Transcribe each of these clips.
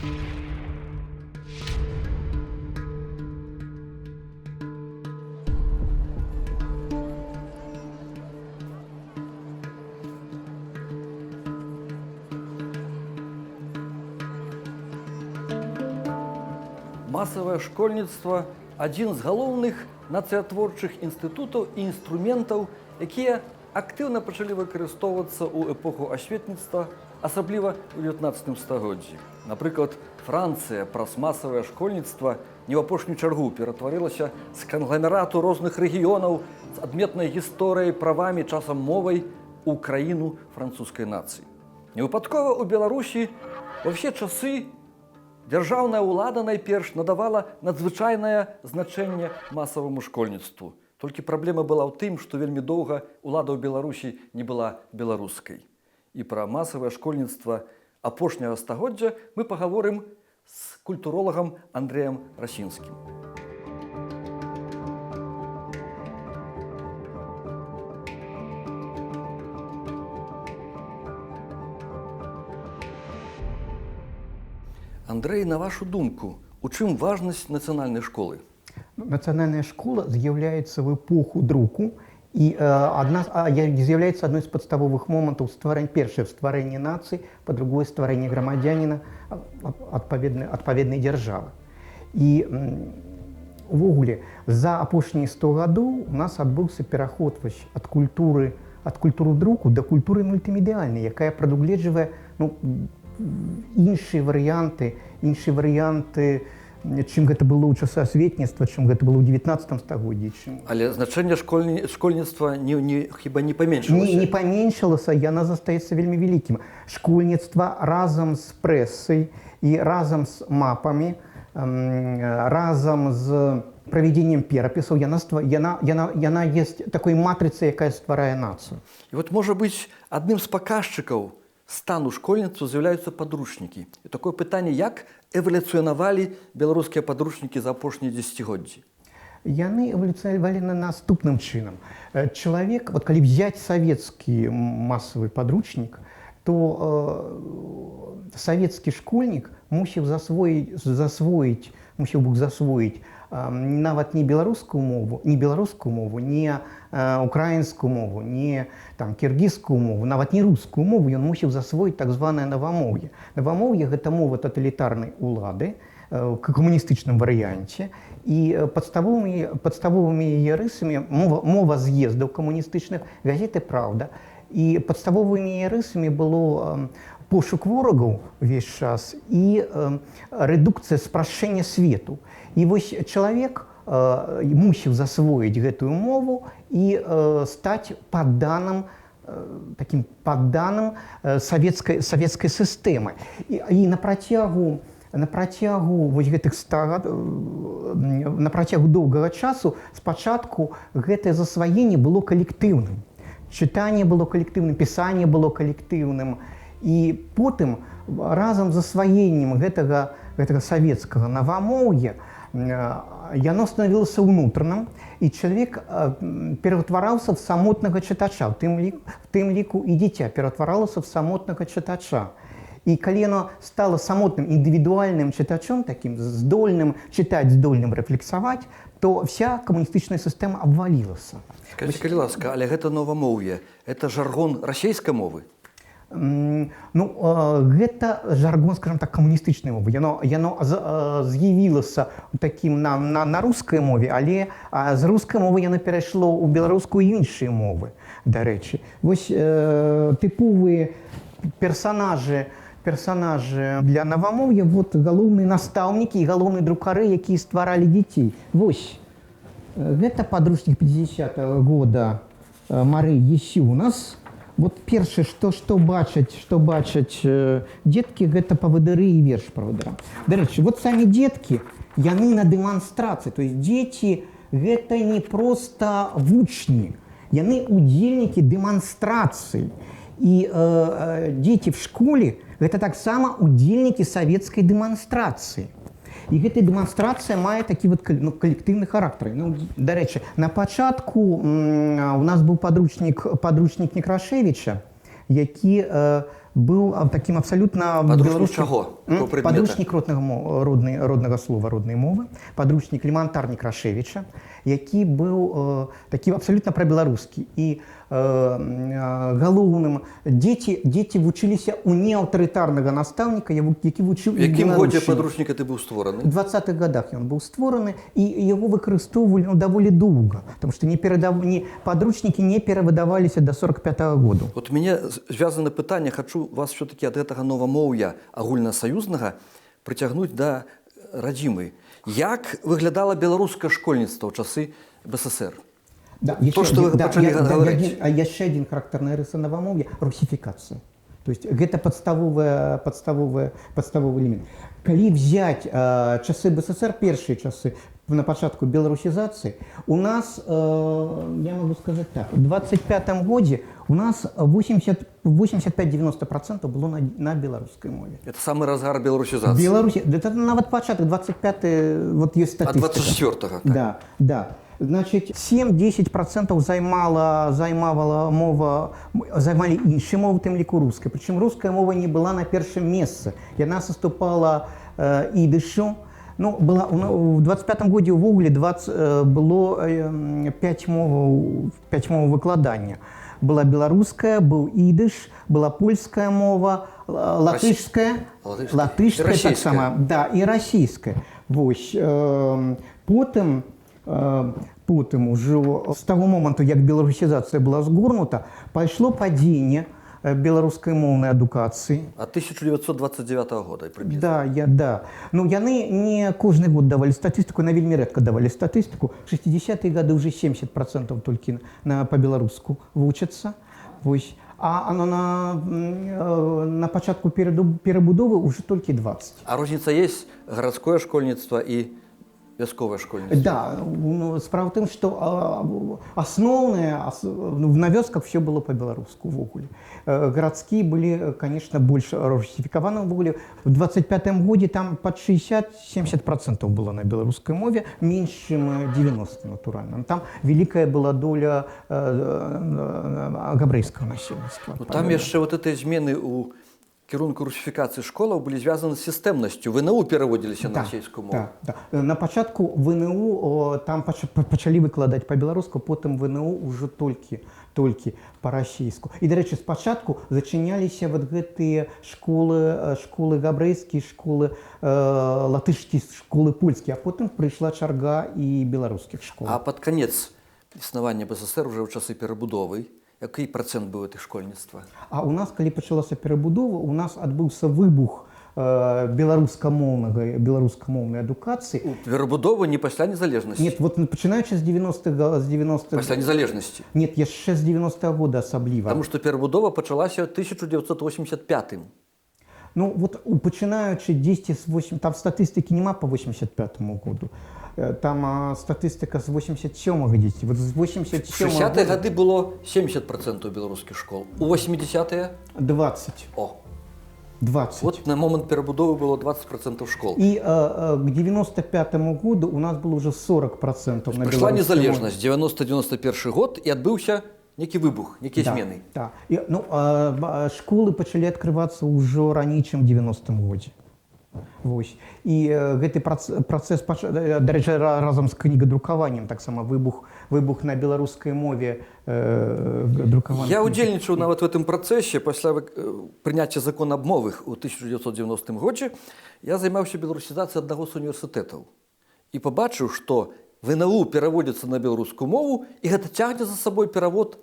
Масавае школьніцтва – адзін з галоўных нацыятворчых інстытутаў і інструментаў, якія актыўна пачалі выкарыстоўвацца ў эпоху асветніцтва, асабліва ў 19 стагоддзі. Напрыклад, Францыя праз масавае школьніцтва не ў апошнюю чаргу ператварылася з кангламерату розных рэгіёнаў з адметнай гісторыяй, правамі, часам мовай у краіну французскай нацыі. Невыпадкова ў Беларусі ва ўсе часы дзяржаўная ўлада найперш надавала надзвычайнае значэнне масаваму школьніцтву. Толькі праблема была ў тым, што вельмі доўга ўлада ў Беларусі не была беларускай. І пра масавае школьніцтва апошняга стагоддзя мы пагаворым з культуролагам Андрэем Расінскім. Андрей, на вашу думку, у чым важнасць нацыянальнай школы? Национальная школа з'являецца в эпоху друку і з'являецца адной з падставовых момантаў першае стварэння нацыі, па-другое стварэння грамадзяніна адпаведнай дзяржавы. І увогуле за апошнія 100 гадоў у нас адбыўся пераход ад культуры друку да культуры мультымедыяльнай, якая прадугледжвае іншыя варыянты, чым гэта было ў часы асветніцтва, чым гэта было ў 19 стагоддзі. Але значэнне школьніцтва хіба не паменшылася? Не паменшылася, яна застаецца вельмі вялікім. Школьніцтва разам з прэсай і разам з мапамі, разам з правядзеннем перапісаў, яна ёсць такой матрыцай, якая стварае нацыю. І можа быць, адным з паказчыкаў стану школьніцтва з'яўляюцца падручнікі. І такое пытанне, як эвалюцыянавалі беларускія падручнікі за апошнія дзесяцігоддзі? Яны эвалюцыянавалі наступным чынам. Чалавек, калі взять савецкі масавы падручнік, то савецкі школьнік мусіў засвоіць нават не беларускую мову, не украінскую мову, не кіргізскую мову, нават не рускую мову, ён мусіў засвоіць так званае навамоўе. Навамоўе – гэта мова таталітарнай улады ў камуністычным варыянце, і падставовымі яе рысамі мова з'ездаў камуністычных, газеты «Праўда», і падставовымі яе рысамі было пошук ворагаў увесь час і рэдукцыя, спрашчэння свету. І вось чалавек мусіў засвоіць гэтую мову і стаць такім падданым савецкай сістэмы. І на працягу доўгага часу спачатку гэтае засваенне было калектыўным. Чытанне было калектыўным, пісанне было калектыўным. І потым разам з засваеннем гэтага савецкага навамоўя яно станавілася ўнутраным, і чалавек ператвараўся в самотнага чытача, в тым ліку і дзіця ператваралася в самотнага чытача. І калі яно стала самотным індывідуальным чытачом, такім здольным чытаць, здольным рэфлексаваць, то вся камуністычная сістэма абвалілася. Скажыце, калі ласка, але гэта новамоўе, гэта жаргон расейскай мовы? Гэта жаргон, скажем так, камуністычнай мовы. Яно з'явілася на рускай мове, але з рускай мовы яно перайшло ў беларускую і іншыя мовы, дарэчы. Вось тыповыя персанажы для навамоўя, галоўныя настаўнікі і галоўныя друкары, якія стваралі дзяцей. Вось, гэта падручнік 50-го года Марыі Есюнас. Першае, што бачаць дзеткі, гэта павадыры і верш павадыра. Дарэчы, самі дзеткі, яны на дэманстрацыі. То есть дзеці гэта не проста вучні, яны удзельнікі дэманстрацыі. І дзеці в школе гэта таксама удзельнікі савецкай дэманстрацыі. І гэтая дэманстрацыя мае такі калектыўны характар. Дарэчы, на пачатку у нас быў падручнік Некрашевіча, які был таким абсолютно Подручник чаго? Якого предмета? Подручник родного слова, родной мовы, подручник Лемантар Некрашевича, які быў такі абсолютно прабеларускі. І галоўным дзеці вучыліся ў неаўтарытарнага настаўніка, які вучыў В якім годзе падручнік гэты быў створаны? У 20-х годах ён быў створаны, і яго выкарыстоўвалі даволі доўга, тому што падручнікі не перавыдаваліся до 45-го году. Вот у мяне звязана пытанне, хачу вас все-таки ад гэтага новамоўя агульнасаюзнага прыцягнуць да радзімы. Як выглядала беларускае школьніцтва ў часы БССР? Да, То, что вы пачалі гаварыць. А яшчэ адзін характэрная рыса новамоўя – русифікацыя. То есть гэта падставовы элемент. Калі взять часы БССР, першыя часы, на пачатку беларусізацыі, у нас, я могу сказать так, в 25-м годзе у нас 85-90% было на беларускай мове. Это самы разгар беларусізацыі. Беларусі, это нават пачатак, 25-й, вот есть статистика. А 24-го? Да, да. Значит, 7-10% займалі іншыя мовы, тым ліку руская. Прычым руская мова не была на першым месцы. Яна саступала ідышу. Ну, была, у 25-м годзе ўвогуле было 5 моваў выкладання. Была беларуская, быў ідыш, была польская мова, латышская так само, да, і расійская. Вось. Потым ужо з таго моманту, як беларусізацыя была згорнута, пайшло падзенне беларускай моўнай адукацыі. Ад 1929 года прыблізна. Да. Ну, яны не кожны год давалі статыстыку, на вельмі рэдка давалі статыстыку. 60-е гады ўжо 70% толькі па-беларуску вучацца. Вось. А на пачатку перабудовы ўжо толькі 20. А розніца есть гарадское школьніцтва і вясковае школьніцтва? Да, справа в тым, што асноўнае, на вёсках все было па-беларуску ўвогуле. Гарадскія былі, конечно, больш русифікаваны ўвогуле. В 25-м годзе там пад 60-70% было на беларускай мове, менш, чым 90, натуральна. Там вялікая была доля габрэйскага насельніцтва. Там яшчэ вот этой змены у кірунку русифікацыі школаў былі звязаны з сістэмнасцю. ВНУ пераводзіліся на расійскую мову. Да. На пачатку ВНУ там пачалі выкладаць па-беларуску, потым ВНУ ўжо толькі па-расійску. І, дарэчы, спачатку зачыняліся вот гэтыя школы габрэйскія, школы латышскія, школы польскія, а потым прыйшла чарга і беларускіх школ. А пад канец існавання БССР уже ў часы перабудовы, які працэнт быў гэтых школьніцтва? А у нас, калі пачалася перабудова, у нас адбыўся выбух беларускамоўнай адукацыі. У перабудовы не пасля незалежнасці? Нет, вот пачынаючы з 90-х... Пасля незалежнасці? Нет, яшчэ з 90-го года асабліва. Таму што перабудова пачалася ў 1985-м. Ну, вот пачынаючы 10 з 8... Там статыстыкі няма по 85-му году. Там статыстыка з 87-го дзеці. Вот з 87-го... 60-е гады было 70% беларускіх школ. У 80-е? 20. О! 20. Вот на момент перабудовы было 20% школ. И к 95-му году у нас было уже 40% на Пришла незалежнасць, 90-91 год, і адбыўся некі выбух, некія змены. Да. І, школы пачалі адкрывацца ўжо раней, чым 90-м годзе. Вось. І гэты працэс, дарэчы, разам з кнігадрукаваннем, таксама выбух на беларускай мове друкавання. Я удзельнічаў нават в гэтым працэсе. Пасля прыняцця закона аб мовах у 1990 годзе я займаўся беларусізацыяй аднаго з універсітэтаў. І пабачыў, што ВНУ пераводзіцца на беларускую мову, і гэта цягне за сабой перавод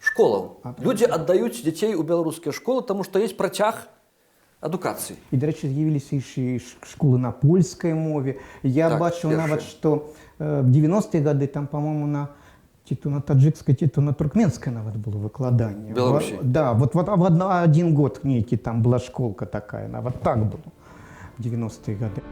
школаў. Людзі аддаюць дзяцей у беларускія школы, таму што ёсць працяг адукацыі. І, дарэчы, з'явіліся яшчэ школы на польскай мове. Я бачыў нават, што в 90-е гады там, па-моему, ці то на таджикскай, ці то на туркменскай нават было выкладанне. Беларусі? Да, вот один год нейкі там была школка такая, нават так было в 90-е гады.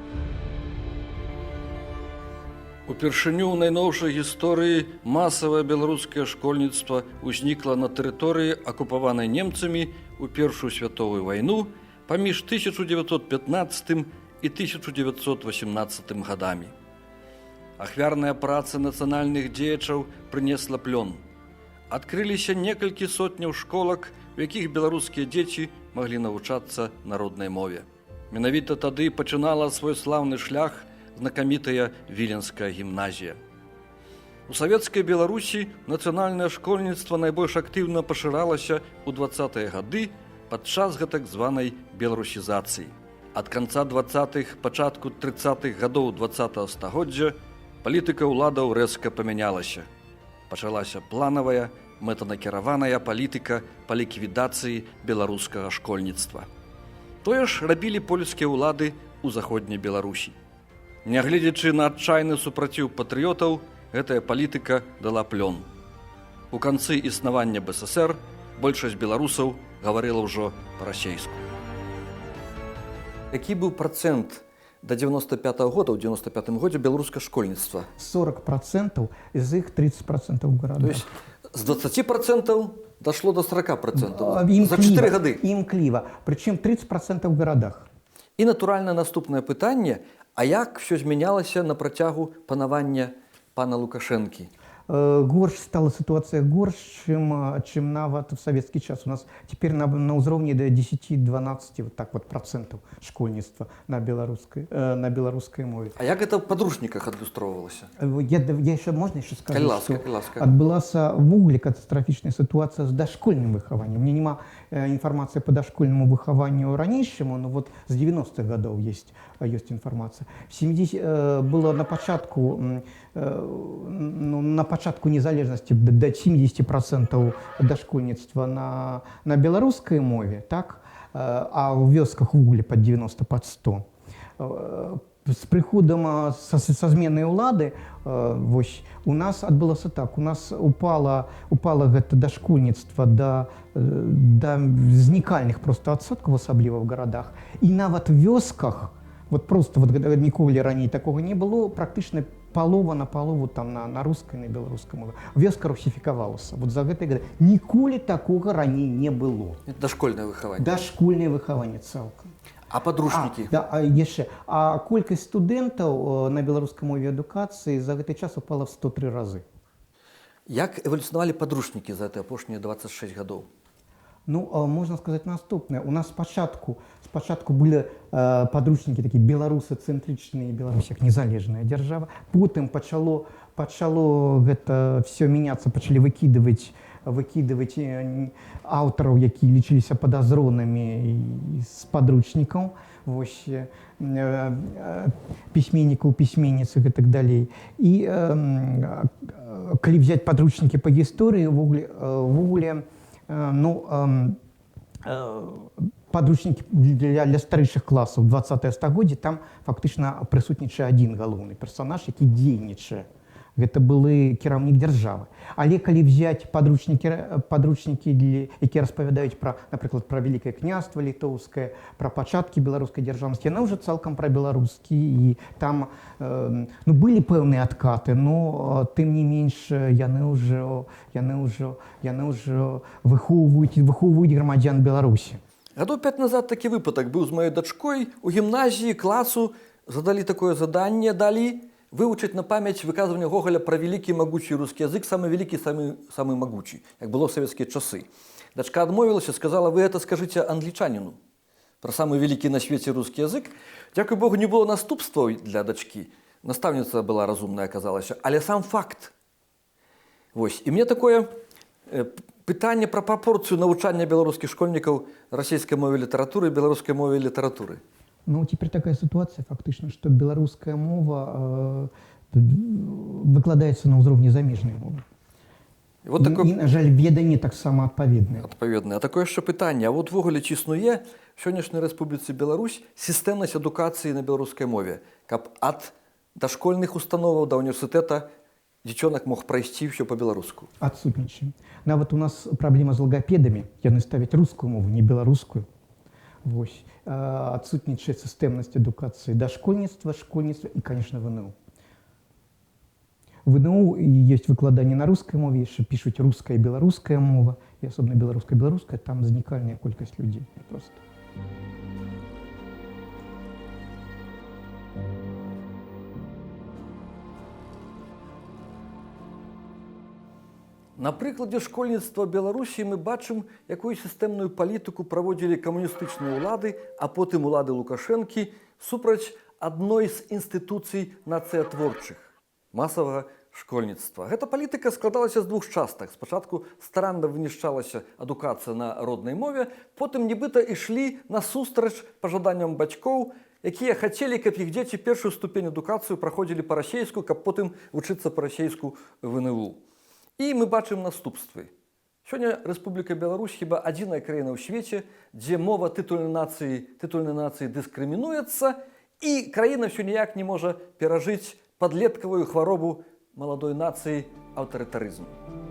Упершыню ў найноўшай гісторыі масавае беларускае школьніцтва ўзнікла на тэрыторыі, акупаванай немцамі ў Першую святовую вайну паміж 1915 і 1918 гадамі. Ахвярная праца нацыянальных дзеячаў прынесла плён. Адкрыліся некалькі сотняў школак, у якіх беларускія дзеці маглі навучацца на роднай мове. Менавіта тады пачынала свой слаўны шлях знакамітая Віленская гімназія. У савецкай Беларусі нацыянальнае школьніцтва найбольш актыўна пашыралася ў 20-е гады падчас гэтак званай беларусізацыі. Ад канца 20-х, пачатку 30-х гадоў 20-го стагоддзя палітыка ўладаў рэзка памянялася. Пачалася планавая, мэтанакіраваная палітыка па ліквідацыі беларускага школьніцтва. Тое ж рабілі польскія ўлады ў заходняй Беларусі. Нягледзячы на адчайны супраціў патрыётаў, гэтая палітыка дала плён. У канцы існавання БССР большасць беларусаў гаварыла ўжо па-расейску. Які быў працэнт до 95-го года, ў 95-м годзе беларускае школьніцтва? 40%, из их 30% в городах. То есть з 20% дошло до 40%. Ім За 4 гады. Імкліва. Причем 30% в городах. І натуральна наступнае пытанне, а як все змянялася на працягу панавання пана Лукашэнкі? Горш стала ситуация горш, чем нават в советский час. У нас теперь на уровне до 10-12 вот так вот процентов школьництва на белорусской мове. А як это в подручниках адлюстроўвалася? Я еще, можно еще сказать, Калі что ласка. отбылася в угле катастрофичная ситуация с дошкольным выхованием. У меня нема информации по дошкольному выхованию ранейшему, но вот с 90-х годов есть информация. В 70 было на початку незалежности до 70% дошкольництва на белорусской мове, так? А в вёсках в угле под 90, под 100. С приходом, со зменой улады, у нас адбылося так, у нас упало гэта дошкольніцтва до знікальных просто адсоткаў, асабліва в городах. І нават в вёсках, вот просто вот ніколі раней такого не было, практычна полова на полову там на русской, на белорусской мове. Вёска русифікавалася. Вот за гэтыя гады ніколі такога раней не было. Это дошкольное выхаванне. Дошкольное выхаванне цалкам. А подручники? А колькасць студэнтаў на беларускай мове адукацыі за гэты час упала в 103 разы. Як эвалюцыянавалі подручники за гэтыя апошнія 26 гадоў? Ну, можно сказать наступное. У нас спочатку были подручники такие белорусоцентричные, Беларусь як незалежная держава. Потом почало гэта все меняться, почали выкидывать авторов, які лічыліся подозронными з подручников, письменников, письменниц и так далее. И коли взять подручники по истории, в угле подручники для старейших классов 20-е стагоддзя, там фактычна прысутнічае один галоўны персонаж, які дзейнічае. Гэта былы кіраўнік дзяржавы. Але калі взять подручники, якія распавядаюць пра, напрыклад, пра Вялікае княства літоўскае, пра пачаткі беларускай дзяржаўнасці, яны ўжо цалкам пра беларускі, і там былі пэўныя адкаты, но тым не менш яны ўжо выхоўваюць грамадзян Беларусі. Гадоў 5 назад такі выпадак быў з маёй дачкой у гімназіі класу, задалі такое заданне, далі вывучыць на памяць выказванне Гоголя пра вялікі магучы рускі язык, самы вялікі, самы магучы, як было ў савецкія часы. Дачка адмовілася, сказала: вы это скажыце англічаніну пра самы вялікі на свеце рускі язык. Дзякуй Богу, не было наступстваў для дачкі. Настаўніца была разумная, аказалася, але сам факт. І мне такое пытанне пра прапорцыю навучання беларускіх школьнікаў расійскай мове літаратуры і беларускай мове літаратуры. Ну, теперь такая ситуация фактично, что белорусская мова выкладаецца на ўзроўні замежнай мовы. Вот такое... І, на жаль, веданне таксама адпаведнае. А такое яшчэ пытанне. А вот ввогуле ці існуе в сённяшняй Рэспубліцы Беларусь сістэмнасць адукацыі на беларускай мове, каб ад дашкольных установаў да універсітэта дзіцёнак мог прайсці ўсё па-беларуску? Адсутнічае. Нават у нас праблема з лагапедамі. Яны ставяць рускую мову, не беларускую. Отсутнічает системность эдукации дошкольництва, школьництва и, конечно, ВНУ. В ВНУ есть выкладание на русской мове, еще пишут русская и белорусская мова, и особенно белорусская, там зникальная колькость людей просто. На прыкладзе школьніцтва Беларусі мы бачым, якую сістэмную палітыку праводзілі камуністычныя ўлады, а потым улады Лукашэнкі супраць адной з інстытуцый нацыятворчых масавага школьніцтва. Гэта палітыка складалася з двух частак. Спачатку старанна вынішчалася адукацыя на роднай мове, потым нібыта ішлі насустрач пажаданням бацькоў, якія хацелі, каб іх дзеці першую ступень адукацыю праходзілі па-расейску, каб потым вучыцца па-расейску в НУ. І мы бачым наступствы. Сёння Рэспубліка Беларусь хіба адзіная краіна ў свеце, дзе мова тытульнай нацыі дыскрымінуецца, і краіна ўсё ніяк не можа перажыць падлеткавую хваробу маладой нацыі аўтарытарызму.